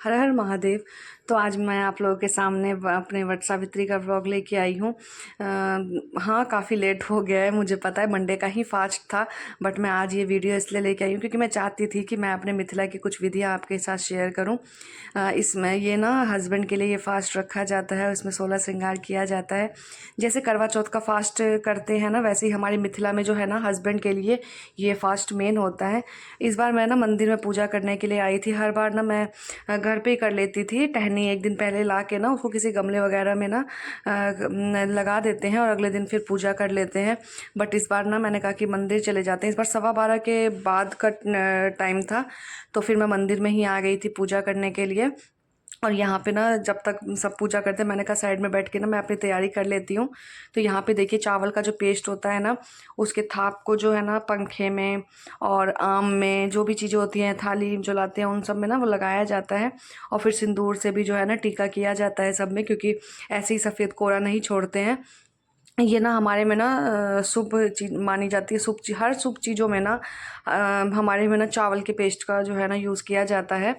हर हर महादेव। तो आज मैं आप लोगों के सामने अपने वट सावित्री का व्लॉग लेके आई हूँ। हाँ, काफ़ी लेट हो गया है, मुझे पता है मंडे का ही फास्ट था, बट मैं आज ये वीडियो इसलिए लेके आई हूँ क्योंकि मैं चाहती थी कि मैं अपने मिथिला की कुछ विधियाँ आपके साथ शेयर करूँ। इसमें ये ना हस्बैंड के लिए ये फास्ट रखा जाता है, इसमें 16 श्रृंगार किया जाता है। जैसे करवा चौथ का फास्ट करते हैं ना, वैसे ही हमारी मिथिला में जो है ना हस्बैंड के लिए ये फास्ट मेन होता है। इस बार मैं ना मंदिर में पूजा करने के लिए आई थी। हर बार ना मैं घर पे ही कर लेती थी। टहनी एक दिन पहले ला के ना उसको किसी गमले वगैरह में ना लगा देते हैं और अगले दिन फिर पूजा कर लेते हैं। बट इस बार ना मैंने कहा कि मंदिर चले जाते हैं। इस बार 12:15 के बाद का टाइम था, तो फिर मैं मंदिर में ही आ गई थी पूजा करने के लिए। और यहाँ पे ना जब तक सब पूजा करते हैं, मैंने कहा साइड में बैठ के ना मैं अपनी तैयारी कर लेती हूँ। तो यहाँ पे देखिए चावल का जो पेस्ट होता है ना, उसके थाप को जो है ना पंखे में और आम में जो भी चीज़ें होती हैं, थाली जो लाते हैं उन सब में ना वो लगाया जाता है। और फिर सिंदूर से भी जो है ना टीका किया जाता है सब में, क्योंकि ऐसे ही सफ़ेद कोरा नहीं छोड़ते हैं। ये ना हमारे में ना शुभ चीज़ मानी जाती है। हर शुभ चीज़ों में ना हमारे में ना चावल के पेस्ट का जो है ना यूज़ किया जाता है।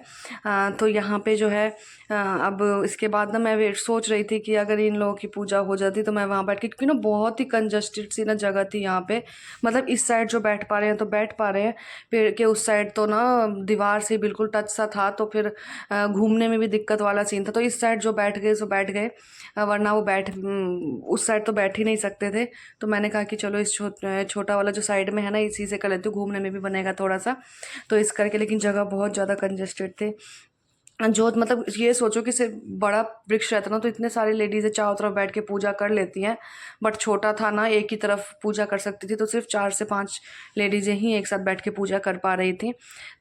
तो यहाँ पे जो है अब इसके बाद ना मैं वेट सोच रही थी कि अगर इन लोगों की पूजा हो जाती तो मैं वहाँ बैठ के, क्योंकि ना बहुत ही कंजस्टेड सी ना जगह थी यहाँ पे। मतलब इस साइड जो बैठ पा रहे हैं तो बैठ पा रहे हैं, पेड़ के उस साइड तो ना दीवार से बिल्कुल टच सा था, तो फिर घूमने में भी दिक्कत वाला सीन था। तो इस साइड जो बैठ गए सो बैठ गए, वरना वो उस साइड तो बैठ ही नहीं सकते थे। तो मैंने कहा कि चलो इस छोटा वाला जो साइड में है ना इसी से कर लेती हूँ, घूमने में भी बनेगा थोड़ा सा। तो इस करके, लेकिन जगह बहुत ज़्यादा कंजेस्टेड थे। जो मतलब ये सोचो कि सिर्फ बड़ा वृक्ष रहता ना तो इतने सारी लेडीज़ें चारों तरफ बैठ के पूजा कर लेती हैं, बट छोटा था ना एक ही तरफ पूजा कर सकती थी, तो सिर्फ 4 से 5 लेडीज़ें ही एक साथ बैठ के पूजा कर पा रही थी।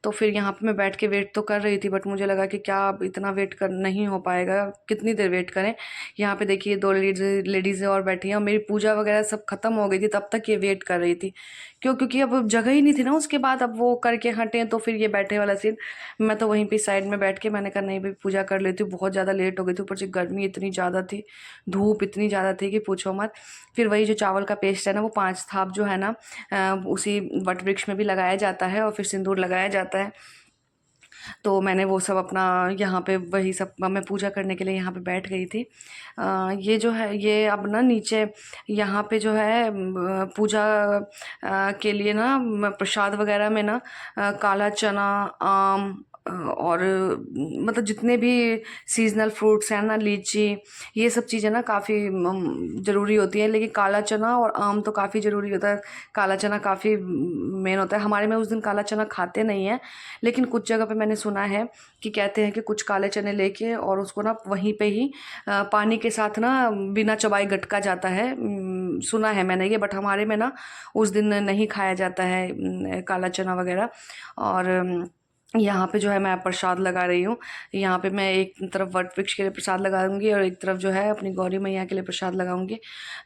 तो फिर यहाँ पे मैं बैठ के वेट तो कर रही थी, बट मुझे लगा कि क्या अब इतना वेट कर नहीं हो पाएगा, कितनी देर वेट करें। यहाँ पे देखिए 2 लेडीज़ें और बैठी हैं और मेरी पूजा वगैरह सब खत्म हो गई थी, तब तक ये वेट कर रही थी। क्योंकि अब जगह ही नहीं थी ना उसके बाद, अब वो करके हटें तो फिर ये बैठे वाला सीन। मैं तो वहीं पे साइड में बैठ के मैंने कहा नहीं भाई पूजा कर लेती हूँ, बहुत ज़्यादा लेट हो गई थी, ऊपर से गर्मी इतनी ज़्यादा थी, धूप इतनी ज़्यादा थी कि पूछो मत। फिर वही जो चावल का पेस्ट है ना वो 5 थाप जो है ना उसी वट वृक्ष में भी लगाया जाता है और फिर सिंदूर लगाया जाता है। तो मैंने वो सब अपना यहाँ पे वही सब मैं पूजा करने के लिए यहाँ पे बैठ गई थी। ये जो है ये अब ना नीचे यहाँ पे जो है पूजा के लिए ना प्रसाद वगैरह में ना काला चना, आम और मतलब जितने भी सीजनल फ्रूट्स हैं ना, लीची, ये सब चीज़ें ना काफ़ी ज़रूरी होती हैं। लेकिन काला चना और आम तो काफ़ी ज़रूरी होता है। काला चना काफ़ी मेन होता है। हमारे में उस दिन काला चना खाते नहीं हैं, लेकिन कुछ जगह पे मैंने सुना है कि कहते हैं कि कुछ काले चने लेके और उसको ना वहीं पे ही पानी के साथ ना बिना चबाए गटका जाता है। सुना है मैंने ये, बट हमारे में ना उस दिन नहीं खाया जाता है काला चना वगैरह। और यहाँ पे जो है मैं प्रसाद लगा रही हूँ। यहाँ पे मैं एक तरफ वट वृक्ष के लिए प्रसाद लगाऊंगी और एक तरफ जो है अपनी गौरी मैया के लिए प्रसाद लगाऊंगी।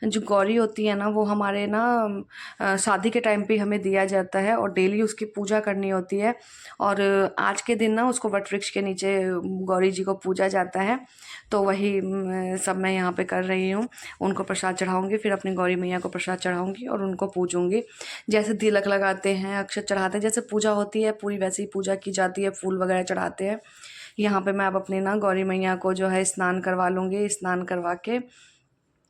जो गौरी होती है ना वो हमारे ना शादी के टाइम पे हमें दिया जाता है और डेली उसकी पूजा करनी होती है। और आज के दिन ना उसको वट वृक्ष के नीचे गौरी जी को पूजा जाता है। तो वही सब मैं यहाँ पे कर रही हूँ। उनको प्रसाद चढ़ाऊँगी, फिर अपनी गौरी मैया को प्रसाद चढ़ाऊँगी और उनको पूजूँगी। जैसे तिलक लगाते हैं, अक्षत चढ़ाते हैं, जैसे पूजा होती है पूरी वैसी ही पूजा की जाती है, फूल वगैरह चढ़ाते हैं। यहाँ पे मैं अब अपनी ना गौरी मैया को जो है स्नान करवा लूँगी। स्नान करवा के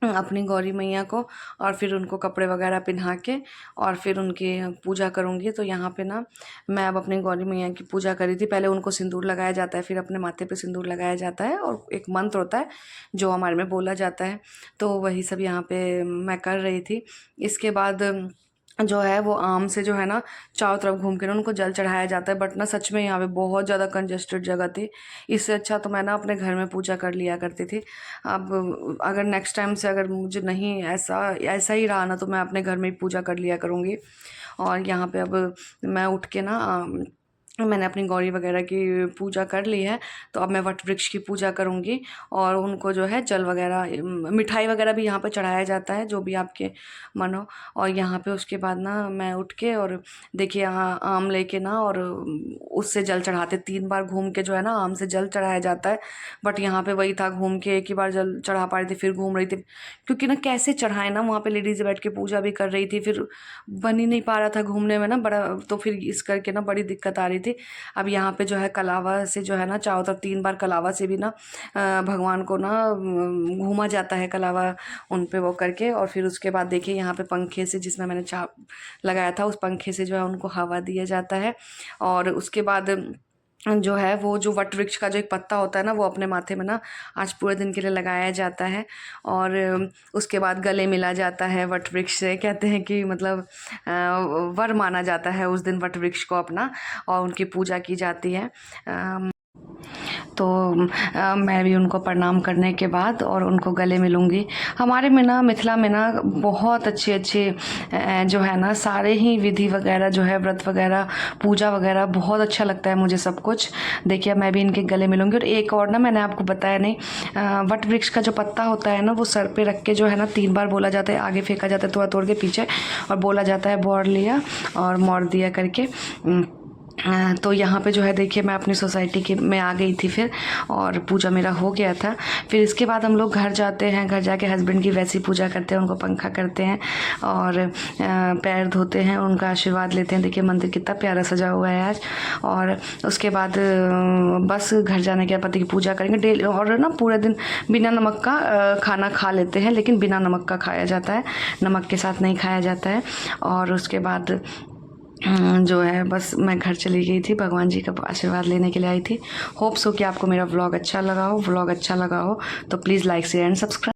अपनी गौरी मैया को और फिर उनको कपड़े वगैरह पहना के और फिर उनकी पूजा करूँगी। तो यहाँ पे ना मैं अब अपनी गौरी मैया की पूजा करी थी। पहले उनको सिंदूर लगाया जाता है, फिर अपने माथे पे सिंदूर लगाया जाता है और एक मंत्र होता है जो हमारे में बोला जाता है। तो वही सब यहाँ पे मैं कर रही थी। इसके बाद जो है वो आम से जो है ना चारों तरफ घूम के ना उनको जल चढ़ाया जाता है। बट ना सच में यहाँ पे बहुत ज़्यादा कंजेस्टेड जगह थी, इससे अच्छा तो मैं ना अपने घर में पूजा कर लिया करती थी। अब अगर नेक्स्ट टाइम से अगर मुझे नहीं ऐसा ऐसा ही रहा ना तो मैं अपने घर में ही पूजा कर लिया करूँगी। और यहाँ पे अब मैं उठ के ना मैंने अपनी गौरी वगैरह की पूजा कर ली है, तो अब मैं वट वृक्ष की पूजा करूँगी और उनको जो है जल वगैरह मिठाई वगैरह भी यहाँ पे चढ़ाया जाता है जो भी आपके मन हो। और यहाँ पे उसके बाद ना मैं उठ के और देखिए यहाँ आम लेके ना और उससे जल चढ़ाते 3 बार घूम के जो है ना आम से जल चढ़ाया जाता है। बट यहाँ पे वही था, घूम के एक ही बार जल चढ़ा पा रही थी, फिर घूम रही थी क्योंकि ना कैसे चढ़ाए ना, वहाँ पे लेडीज़ बैठ के पूजा भी कर रही थी, फिर बन ही नहीं पा रहा था घूमने में ना बड़ा, तो फिर इस करके ना बड़ी दिक्कत आ रही थी। थी। अब यहाँ पे जो है कलावा से जो है ना चारों तरफ 3 बार कलावा से भी ना भगवान को ना घूमा जाता है कलावा उन पे वो करके। और फिर उसके बाद देखिए यहाँ पे पंखे से, जिसमें मैंने चाप लगाया था, उस पंखे से जो है उनको हवा दिया जाता है। और उसके बाद जो है वो जो वट वृक्ष का जो एक पत्ता होता है ना, वो अपने माथे में ना आज पूरे दिन के लिए लगाया जाता है। और उसके बाद गले मिला जाता है वट वृक्ष से। कहते हैं कि मतलब वर माना जाता है उस दिन वट वृक्ष को अपना, और उनकी पूजा की जाती है। तो मैं भी उनको प्रणाम करने के बाद और उनको गले मिलूँगी। हमारे में ना मिथिला में ना बहुत अच्छे जो है ना सारे ही विधि वगैरह जो है, व्रत वगैरह, पूजा वगैरह, बहुत अच्छा लगता है मुझे सब कुछ। देखिए मैं भी इनके गले मिलूँगी। और एक और ना मैंने आपको बताया नहीं, वट वृक्ष का जो पत्ता होता है ना, वो सर पे रख के जो है ना 3 बार बोला जाता है, आगे फेंका जाता है थोड़ा तोड़ के पीछे, और बोला जाता है बोर लिया और मोर दिया करके। तो यहाँ पे जो है देखिए मैं अपनी सोसाइटी के में आ गई थी फिर, और पूजा मेरा हो गया था। फिर इसके बाद हम लोग घर जाते हैं, घर जाके हस्बैंड की वैसी पूजा करते हैं, उनको पंखा करते हैं और पैर धोते हैं, उनका आशीर्वाद लेते हैं। देखिए मंदिर कितना प्यारा सजा हुआ है आज। और उसके बाद बस घर जाने के बाद पति की पूजा करेंगे डेली। और ना पूरे दिन बिना नमक का खाना खा लेते हैं, लेकिन बिना नमक का खाया जाता है, नमक के साथ नहीं खाया जाता है। और उसके बाद जो है बस मैं घर चली गई थी, भगवान जी का आशीर्वाद लेने के लिए आई थी। होप्स हो कि आपको मेरा व्लॉग अच्छा लगा हो। व्लॉग अच्छा लगा हो तो please like share and subscribe.